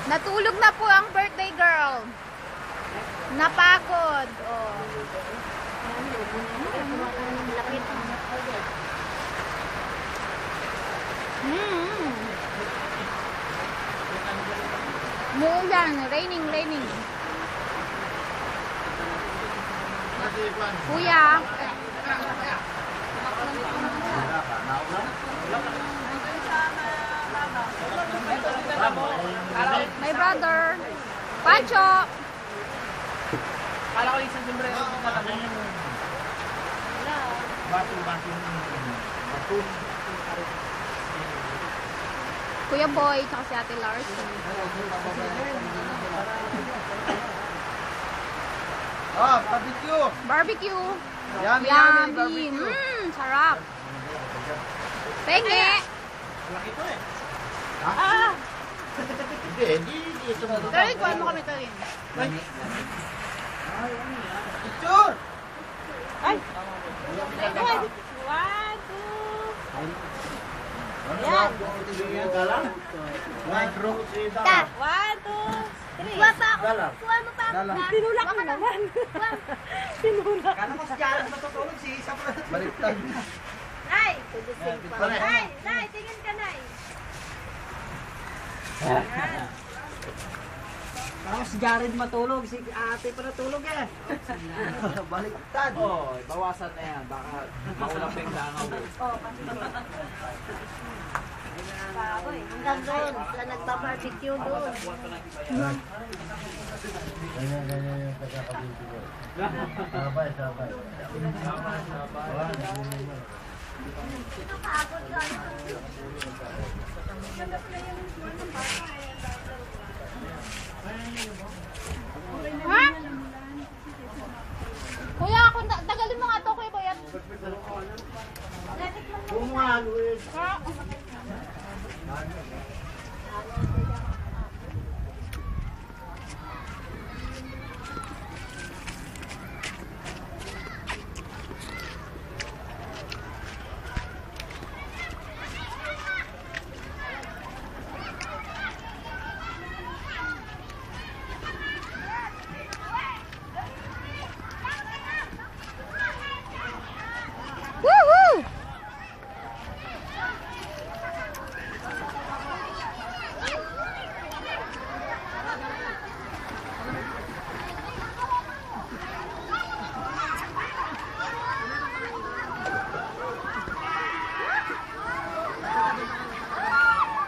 Natulog na po ang birthday girl. Napagod. Oh. Muulan, raining. Kuya. My brother. Pancho. Kala ko isang sombrero. Kuya Boy, tsaka si Ate Lars. Oh, barbecue. Barbecue. Yummy. Sarap. Penge. Laki to eh. Ah. Hindi ito na. Tarin, kuhaan mo kami, Tarin. Picture! Ay! One, two. Yan. Micro. One, two, three. Dalam. Kuha mo pa. Pinulak mo naman. Pinulak. Kala ko sa jalan matutulog si isa pa. Baliktad. Nay! Nay, tingin ka, Nay. Kala ko si Jared matulog, si ate pa natulog eh. Baliktad. Oh, bawasan na yan. Baka makulang pa yung langaw. Hanggang doon, sila nagbabarbecue doon. Ganyan yung pagkakabinti ko. Sabay. Ha? Kuya, tagalin mo nga ito, Kuya Boyat. Bumuhan, wait. Ha? Woohoo!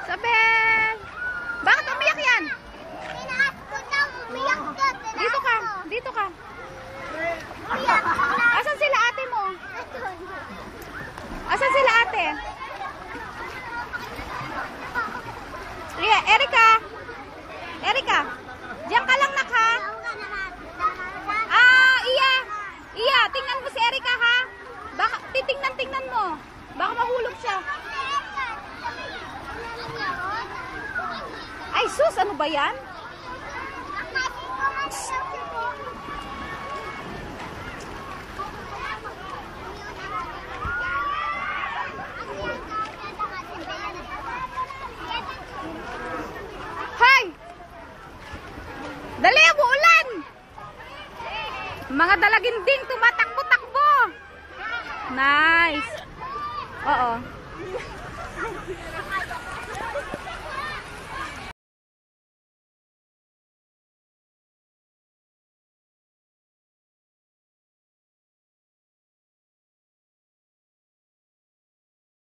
Sabel! Bakit umiyak yan? Dito ka. Asan sila ate mo? Asan sila ate? Erika! Diyan ka lang nak ha? Iya, tingnan mo si Erika ha? Baka, titingnan mo. Baka mahulog siya. Ay sus, ano ba yan? Hay! Dali, umuulan! Mga dalaginding tumatakbo-takbo. Nice. Oo.